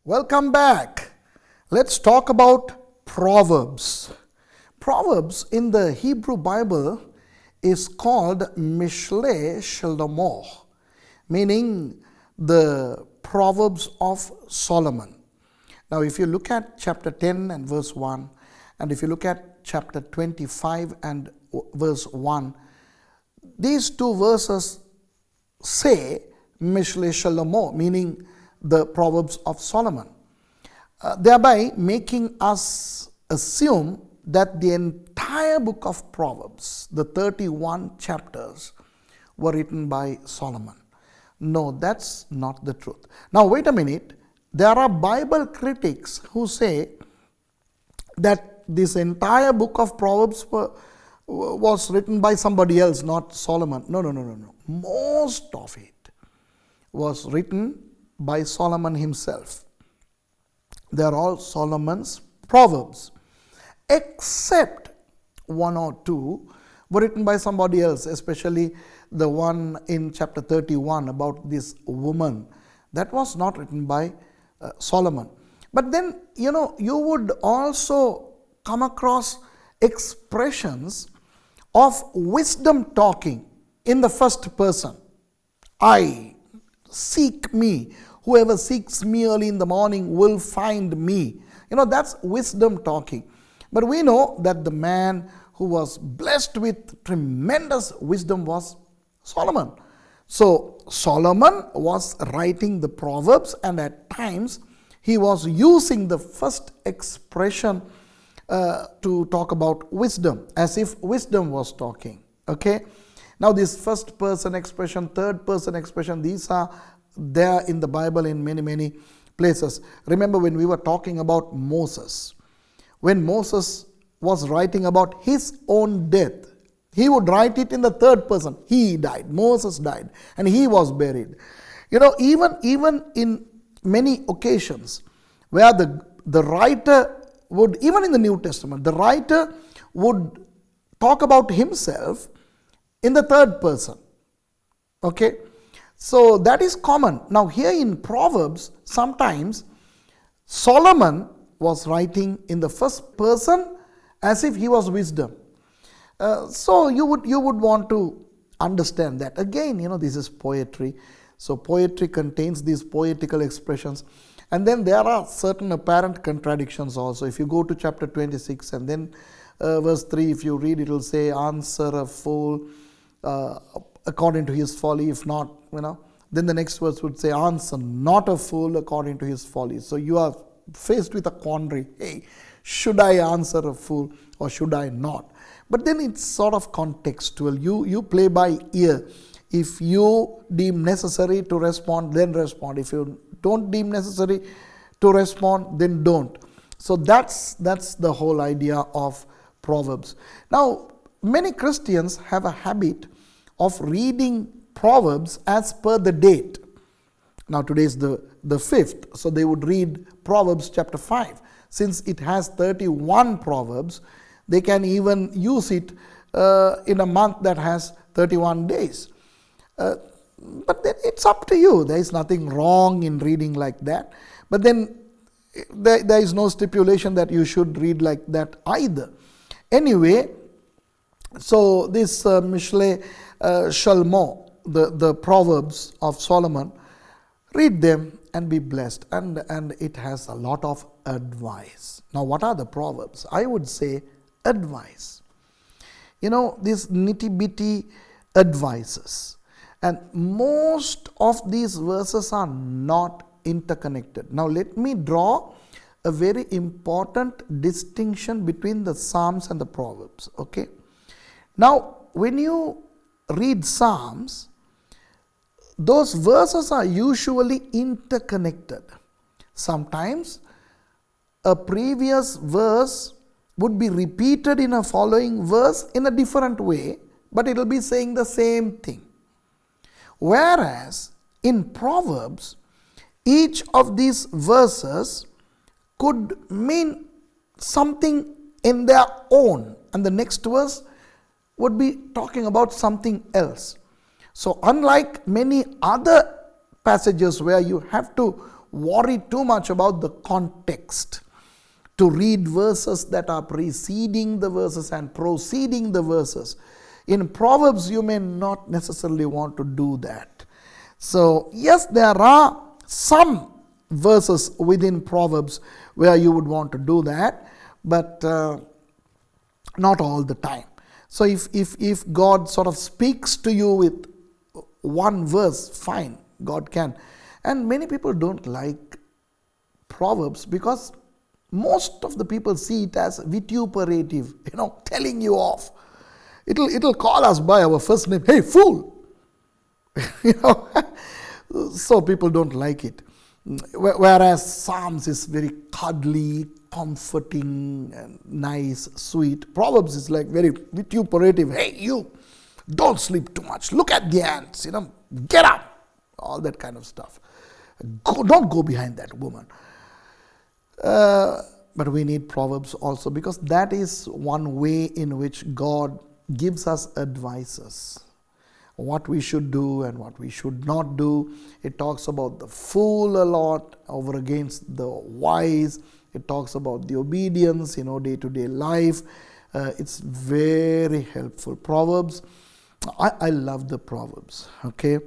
Welcome back. Let's talk about Proverbs. Proverbs in the Hebrew Bible is called Mishle Shlomo, meaning the Proverbs of Solomon. Now, if you look at chapter 10 and verse 1, and if you look at chapter 25 and verse 1, these two verses say Mishle Shlomo, meaning the Proverbs of Solomon, thereby making us assume that the entire book of Proverbs, the 31 chapters, were written by Solomon. No, that's not the truth. Now, wait a minute. There are Bible critics who say that this entire book of Proverbs was written by somebody else, not Solomon. No. Most of it was written by Solomon himself. They are all Solomon's Proverbs, except one or two were written by somebody else, especially the one in chapter 31 about this woman. That was not written by Solomon. But then, you would also come across expressions of wisdom talking in the first person. I seek me. Whoever seeks me early in the morning will find me. That's wisdom talking. But we know that the man who was blessed with tremendous wisdom was Solomon. So Solomon was writing the Proverbs, and at times he was using the first expression to talk about wisdom, as if wisdom was talking. Okay. Now this first person expression, third person expression, these are there in the Bible in many places. Remember when we were talking about Moses, when Moses was writing about his own death, he would write it in the third person. He died, Moses died, and he was buried. Even in many occasions where the writer would, even in the New Testament, the writer would talk about himself in the third person. Okay. So that is common. Now here in Proverbs, sometimes Solomon was writing in the first person as if he was wisdom. So you would want to understand that. Again, this is poetry. So poetry contains these poetical expressions. And then there are certain apparent contradictions also. If you go to chapter 26 and then verse 3, if you read, it will say, answer a fool according to his folly. If not, then the next verse would say, answer not a fool according to his folly. So you are faced with a quandary. Hey, should I answer a fool or should I not? But then it's sort of contextual. You play by ear. If you deem necessary to respond, then respond. If you don't deem necessary to respond, then don't. So that's the whole idea of Proverbs. Now, many Christians have a habit of reading Proverbs as per the date. Now today is the 5th, so they would read Proverbs chapter 5. Since it has 31 Proverbs, they can even use it in a month that has 31 days. But then it's up to you. There is nothing wrong in reading like that. But then there is no stipulation that you should read like that either. Anyway, so this Mishle Shlomo, the Proverbs of Solomon, read them and be blessed. And it has a lot of advice. Now, what are the Proverbs? I would say advice. These nitty-bitty advices. And most of these verses are not interconnected. Now, let me draw a very important distinction between the Psalms and the Proverbs. Okay. Now, when you read Psalms, those verses are usually interconnected. Sometimes a previous verse would be repeated in a following verse in a different way, but it will be saying the same thing. Whereas in Proverbs, each of these verses could mean something in their own, and the next verse would be talking about something else. So unlike many other passages where you have to worry too much about the context, to read verses that are preceding the verses and proceeding the verses. In Proverbs, you may not necessarily want to do that. So, yes, there are some verses within Proverbs where you would want to do that, but not all the time. So, if God sort of speaks to you with one verse, fine, God can. And many people don't like Proverbs because most of the people see it as vituperative, telling you off. It'll call us by our first name, hey, fool. So people don't like it. Whereas Psalms is very cuddly, comforting, and nice, sweet. Proverbs is like very vituperative. Hey, you, don't sleep too much. Look at the ants, get up. All that kind of stuff. Don't go behind that woman. But we need Proverbs also, because that is one way in which God gives us advices. What we should do and what we should not do. It talks about the fool a lot over against the wise. It talks about the obedience, day-to-day life. It's very helpful. Proverbs, I love the Proverbs, okay,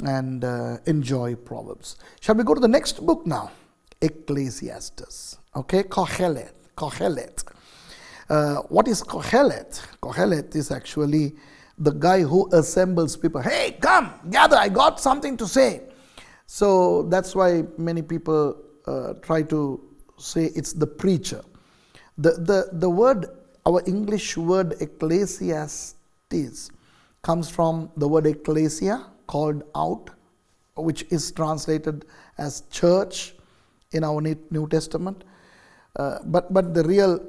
and enjoy Proverbs. Shall we go to the next book now? Ecclesiastes, okay, Kohelet. What is Kohelet? Kohelet is actually the guy who assembles people. Hey, come, gather, I got something to say. So that's why many people try to say it's the preacher. The word, our English word Ecclesiastes comes from the word ecclesia, called out, which is translated as church in our New Testament. But the real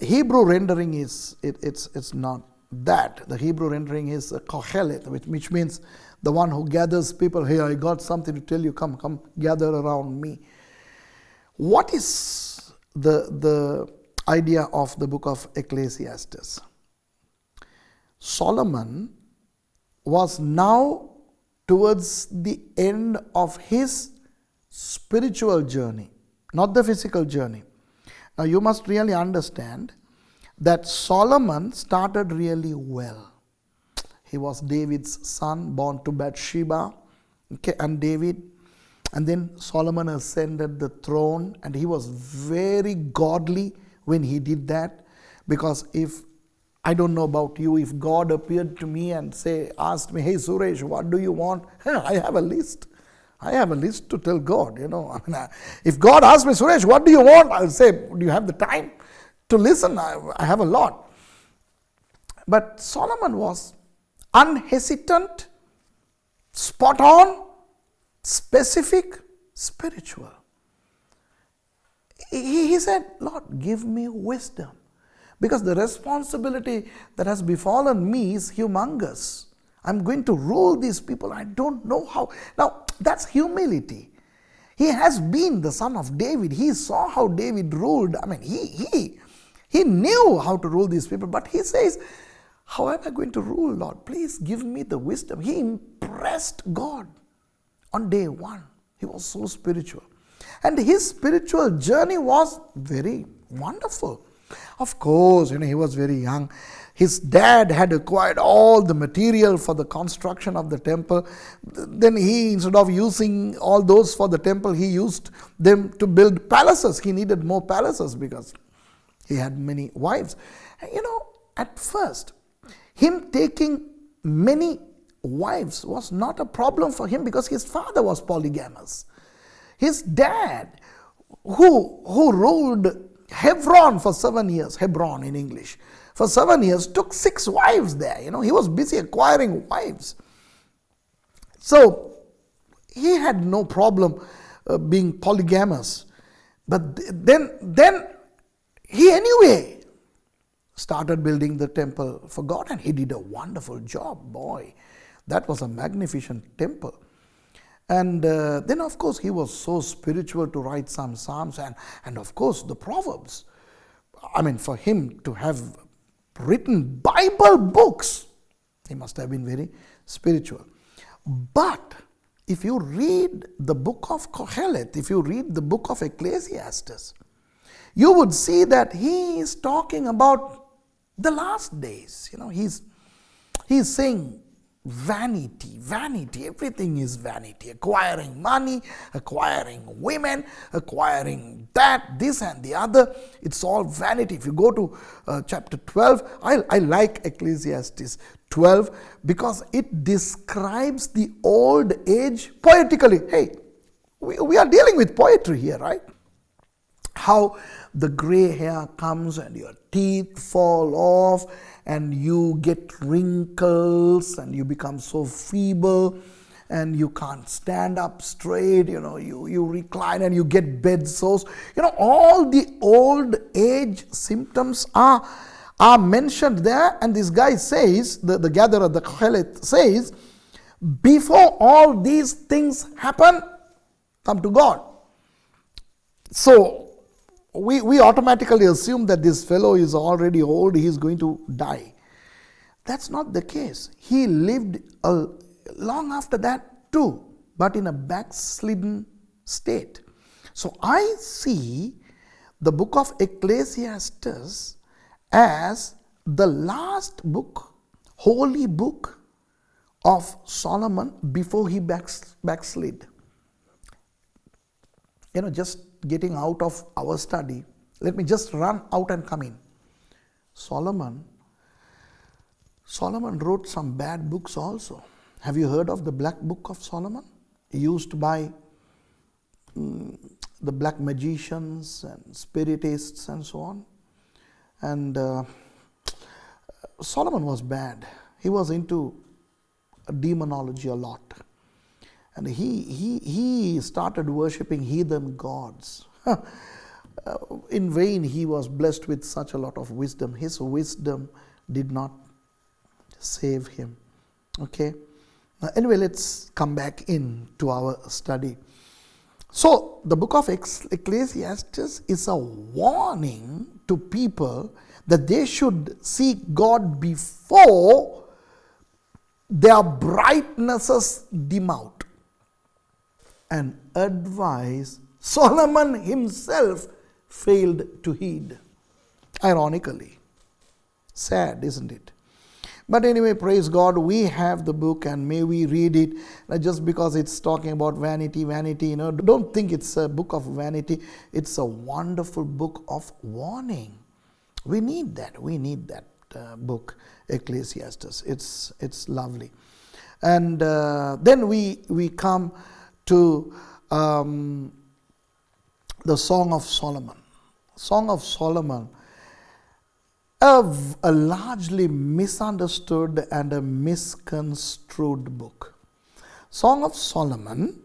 Hebrew rendering is, it's not that. The Hebrew rendering is kohelet, which means the one who gathers people. Hey, I got something to tell you. Come gather around me. What is the idea of the book of Ecclesiastes? Solomon was now towards the end of his spiritual journey, not the physical journey. Now you must really understand that Solomon started really well. He was David's son, born to Bathsheba, and David. And then Solomon ascended the throne, and he was very godly when he did that. Because I don't know about you, if God appeared to me and asked me, hey Suresh, what do you want? I have a list. I have a list to tell God, if God asks me, Suresh, what do you want? I'll say, do you have the time to listen? I have a lot. But Solomon was unhesitant, spot on, specific, spiritual. He said, Lord, give me wisdom. Because the responsibility that has befallen me is humongous. I'm going to rule these people. I don't know how. Now, that's humility. He has been the son of David. He saw how David ruled. He knew how to rule these people. But he says, how am I going to rule, Lord? Please give me the wisdom. He impressed God on day one. He was so spiritual. And his spiritual journey was very wonderful. Of course, he was very young. His dad had acquired all the material for the construction of the temple. Then he, instead of using all those for the temple, he used them to build palaces. He needed more palaces because he had many wives. And at first, him taking many wives was not a problem for him because his father was polygamous. His dad, who ruled Hebron for 7 years, Hebron in English, for 7 years, took 6 wives there. He was busy acquiring wives. So he had no problem being polygamous. But then he anyway started building the temple for God, and he did a wonderful job. Boy, that was a magnificent temple. And then, of course, he was so spiritual to write some Psalms and of course, the Proverbs. For him to have written Bible books, he must have been very spiritual. But if you read the book of Kohelet, if you read the book of Ecclesiastes, you would see that he is talking about the last days. He's saying vanity, vanity, everything is vanity. Acquiring money, acquiring women, acquiring that, this and the other. It's all vanity. If you go to chapter 12, I like Ecclesiastes 12 because it describes the old age poetically. Hey, we are dealing with poetry here, right? How the gray hair comes and your teeth fall off and you get wrinkles and you become so feeble and you can't stand up straight, you recline and you get bed sores. All the old age symptoms are mentioned there, and this guy says, the gatherer, the Kohelet says, before all these things happen, come to God. So we automatically assume that this fellow is already old, he is going to die. That's not the case. He lived long after that too, but in a backslidden state. So I see the book of Ecclesiastes as the last book, holy book of Solomon before he backslid. Just getting out of our study, let me just run out and come in. Solomon wrote some bad books also. Have you heard of the Black Book of Solomon? Used by the black magicians and spiritists and so on. And Solomon was bad. He was into demonology a lot. And he started worshipping heathen gods. In vain he was blessed with such a lot of wisdom. His wisdom did not save him. Okay. Anyway, let's come back into our study. So, the book of Ecclesiastes is a warning to people that they should seek God before their brightnesses dim out. And advice Solomon himself failed to heed. Ironically. Sad, isn't it? But anyway, praise God, we have the book and may we read it. Just because it's talking about vanity, don't think it's a book of vanity. It's a wonderful book of warning. We need that book, Ecclesiastes. It's lovely. And then we come to the Song of Solomon. Song of Solomon, a largely misunderstood and a misconstrued book. Song of Solomon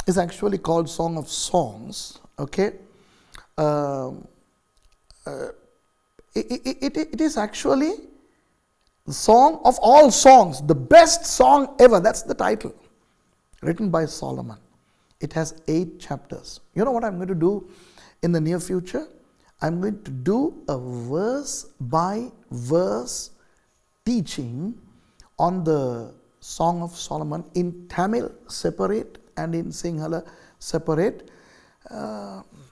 is actually called Song of Songs. Okay, it is actually the song of all songs, the best song ever. That's the title, written by Solomon. It has 8 chapters. You know what I'm going to do in the near future? I'm going to do a verse by verse teaching on the Song of Solomon in Tamil separate and in Sinhala separate.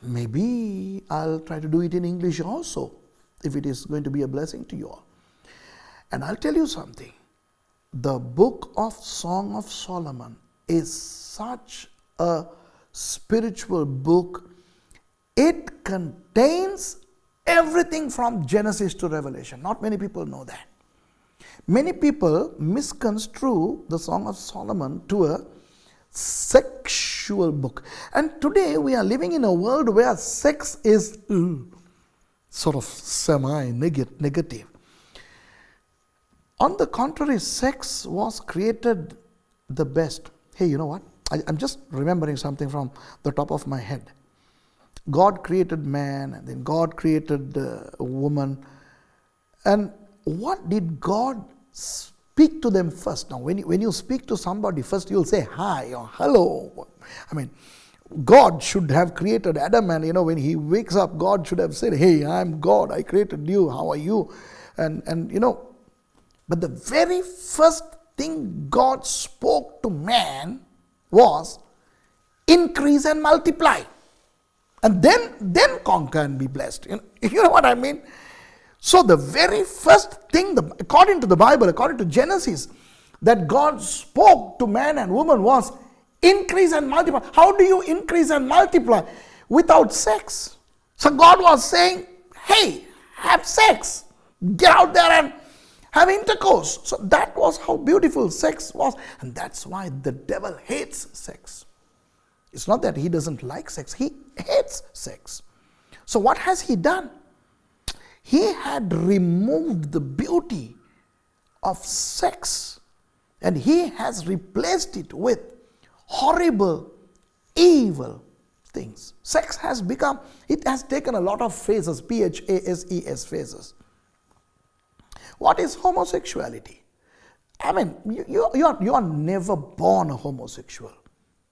Maybe I'll try to do it in English also, if it is going to be a blessing to you all. And I'll tell you something. The book of Song of Solomon is such a spiritual book. It contains everything from Genesis to Revelation. Not many people know that. Many people misconstrue the Song of Solomon to a sexual book. And today we are living in a world where sex is sort of semi-negative. On the contrary, sex was created the best. Hey, you know what? I'm just remembering something from the top of my head. God created man, and then God created a woman. And what did God speak to them first? Now, when you speak to somebody, first you'll say hi or hello. I mean, God should have created Adam, and when he wakes up, God should have said, hey, I'm God, I created you, how are you? And but the very first thing God spoke to man was increase and multiply. And then conquer and be blessed. You know what I mean? So the very first thing, according to the Bible, according to Genesis, that God spoke to man and woman was increase and multiply. How do you increase and multiply? Without sex. So God was saying, hey, have sex. Get out there and have intercourse. So that was how beautiful sex was. And that's why the devil hates sex. It's not that he doesn't like sex. He hates sex. So what has he done? He had removed the beauty of sex. And he has replaced it with horrible, evil things. Sex has become, it has taken a lot of phases, PHASES phases. What is homosexuality? I mean, you are never born a homosexual.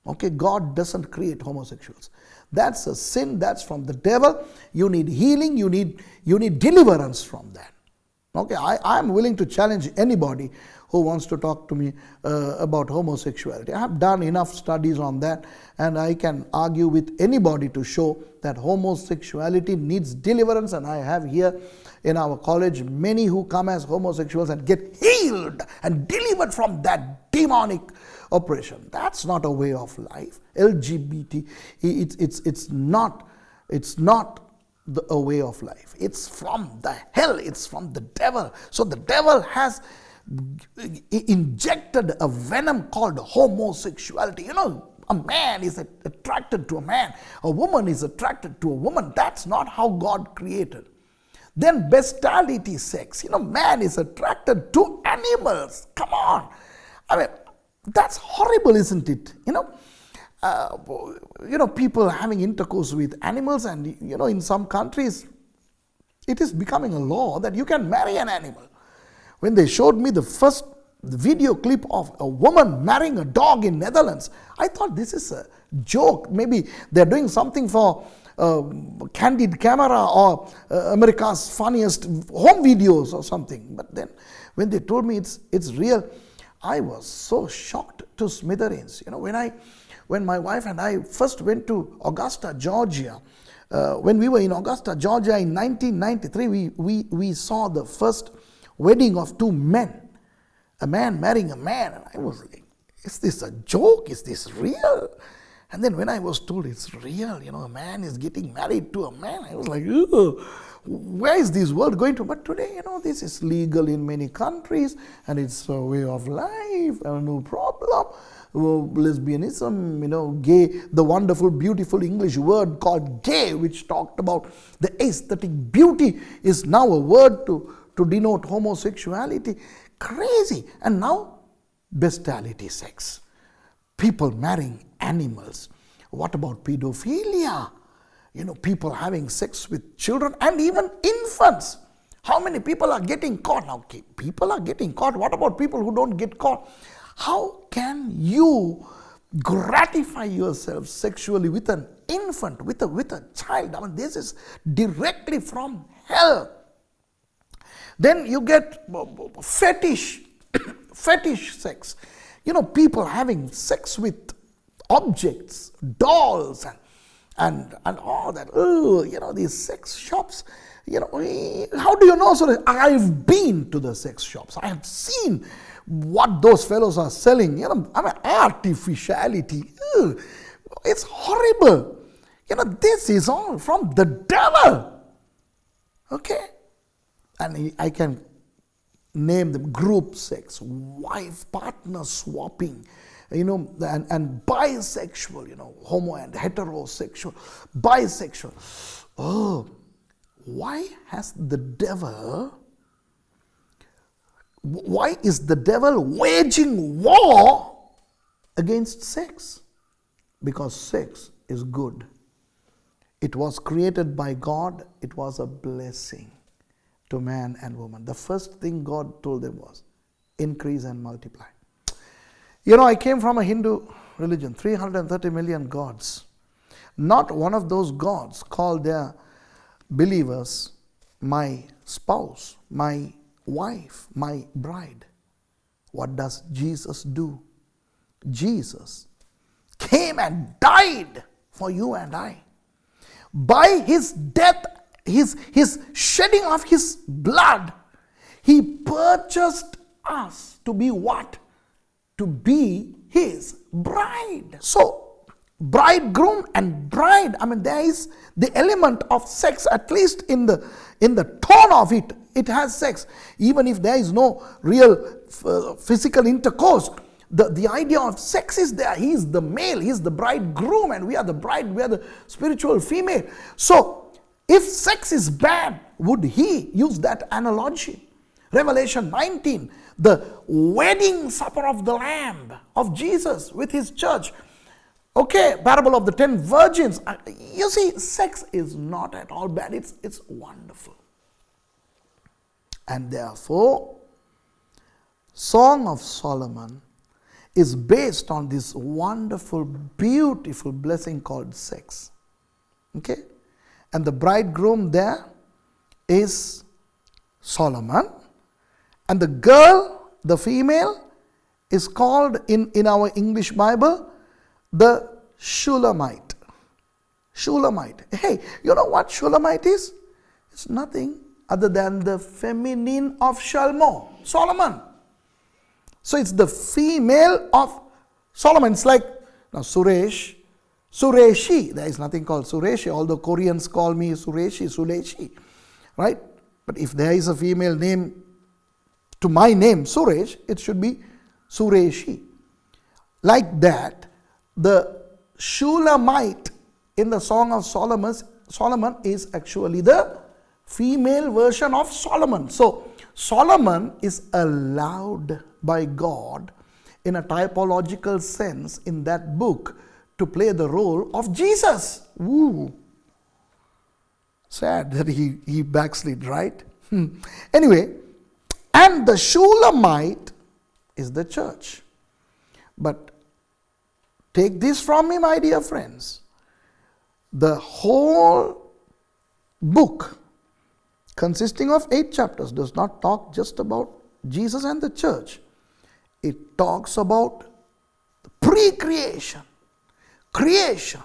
Okay, God doesn't create homosexuals. That's a sin, that's from the devil. You need healing, you need deliverance from that. Okay, I am willing to challenge anybody who wants to talk to me about homosexuality. I have done enough studies on that, and I can argue with anybody to show that homosexuality needs deliverance. And I have here in our college many who come as homosexuals and get healed and delivered from that demonic oppression. That's not a way of life. LGBT, it's not a way of life. It's from the hell. It's from the devil. So the devil has injected a venom called homosexuality. You know, a man is attracted to a man. A woman is attracted to a woman. That's not how God created. Then bestiality sex. You know, man is attracted to animals. Come on. I mean, that's horrible, isn't it? You know, people having intercourse with animals, and in some countries, it is becoming a law that you can marry an animal. When they showed me the first video clip of a woman marrying a dog in Netherlands, I thought this is a joke. Maybe they're doing something for Candid Camera or America's Funniest Home Videos or something. But then when they told me it's real, I was so shocked to smithereens. When my wife and I first went to Augusta, Georgia, when we were in Augusta, Georgia in 1993, we saw the first wedding of two men, a man marrying a man. And I was like, is this a joke? Is this real? And then when I was told it's real, a man is getting married to a man, I was like, where is this world going to? But today, this is legal in many countries, and it's a way of life, no problem. Lesbianism, gay, the wonderful, beautiful English word called gay, which talked about the aesthetic beauty, is now a word to denote homosexuality. Crazy. And now, bestiality sex. People marrying animals. What about pedophilia? People having sex with children and even infants. How many people are getting caught? Now, people are getting caught. What about people who don't get caught? How can you gratify yourself sexually with an infant, with a child? I mean, this is directly from hell. Then you get fetish sex. People having sex with objects, dolls, and all that. These sex shops. How do you know? So I've been to the sex shops. I have seen what those fellows are selling. Artificiality. It's horrible. This is all from the devil. Okay? And I can name them: group sex, wife partner swapping, and bisexual, homo and heterosexual, bisexual. Oh, why is the devil waging war against sex? Because sex is good. It was created by God. It was a blessing to man and woman. The first thing God told them was increase and multiply. I came from a Hindu religion, 330 million gods. Not one of those gods called their believers my spouse, my wife, my bride. What does Jesus do? Jesus came and died for you and I. By his death, his shedding of his blood, he purchased us to be what? To be his bride. So, bridegroom and bride, there is the element of sex, at least in the tone of it. It has sex. Even if there is no real physical intercourse, the idea of sex is there. He is the male, he is the bridegroom, and we are the bride, we are the spiritual female. So, if sex is bad, would he use that analogy? Revelation 19, the wedding supper of the Lamb of Jesus with his church. Okay, parable of the 10 virgins. You see, sex is not at all bad. It's wonderful. And therefore, Song of Solomon is based on this wonderful, beautiful blessing called sex. Okay? And the bridegroom there is Solomon. And the girl, the female, is called in our English Bible the Shulamite. Shulamite. Hey, you know what Shulamite is? It's nothing other than the feminine of Shalmo, Solomon. So it's the female of Solomon. It's like now Suresh, Sureshi. There is nothing called Sureshi, although Koreans call me Sureshi, Suleshi. Right? But if there is a female name to my name, Suresh, it should be Sureshi. Like that, the Shulamite in the Song of Solomon is actually the female version of Solomon. So, Solomon is allowed by God in a typological sense in that book to play the role of Jesus. Woo! Sad that he backslid, right? Anyway, and the Shulamite is the church. But take this from me, my dear friends. The whole book, consisting of 8 chapters, does not talk just about Jesus and the church. It talks about pre-creation, creation,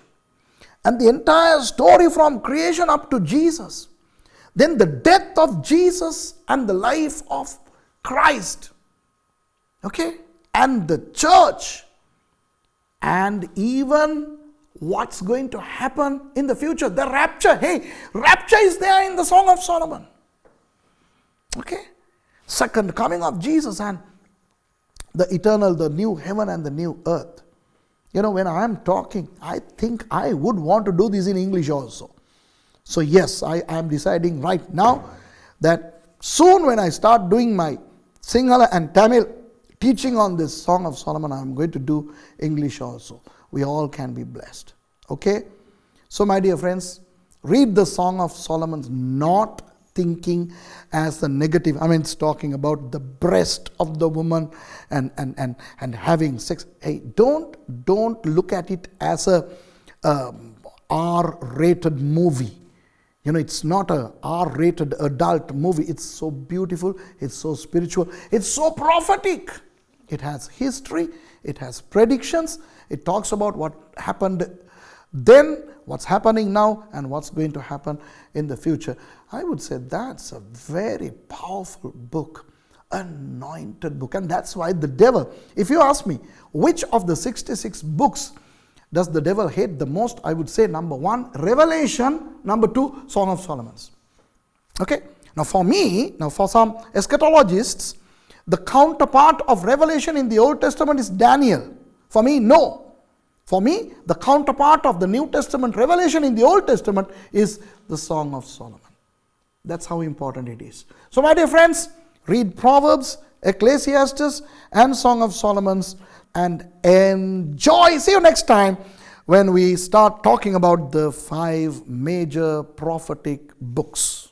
and the entire story from creation up to Jesus. Then the death of Jesus and the life of Christ. Okay? And the church. And even what's going to happen in the future. The rapture. Hey, rapture is there in the Song of Solomon. Okay? Second coming of Jesus and the eternal, the new heaven and the new earth. You know, when I am talking, I think I would want to do this in English also. So yes, I am deciding right now that soon when I start doing my Sinhala and Tamil teaching on this Song of Solomon, I am going to do English also. We all can be blessed. Okay? So my dear friends, read the Song of Solomon not thinking as the negative. It's talking about the breast of the woman and having sex. Hey, don't look at it as a R-rated movie. You know, it's not a R-rated adult movie. It's so beautiful. It's so spiritual. It's so prophetic. It has history. It has predictions. It talks about what happened then, what's happening now, and what's going to happen in the future. I would say that's a very powerful book, anointed book. And that's why the devil, if you ask me, which of the 66 books does the devil hate the most? I would say number 1, Revelation. Number 2, Song of Solomon. Okay. Now for me, for some eschatologists, the counterpart of Revelation in the Old Testament is Daniel. For me, no. For me, the counterpart of the New Testament Revelation in the Old Testament is the Song of Solomon. That's how important it is. So my dear friends, read Proverbs, Ecclesiastes and Song of Solomon and enjoy. See you next time when we start talking about the 5 major prophetic books.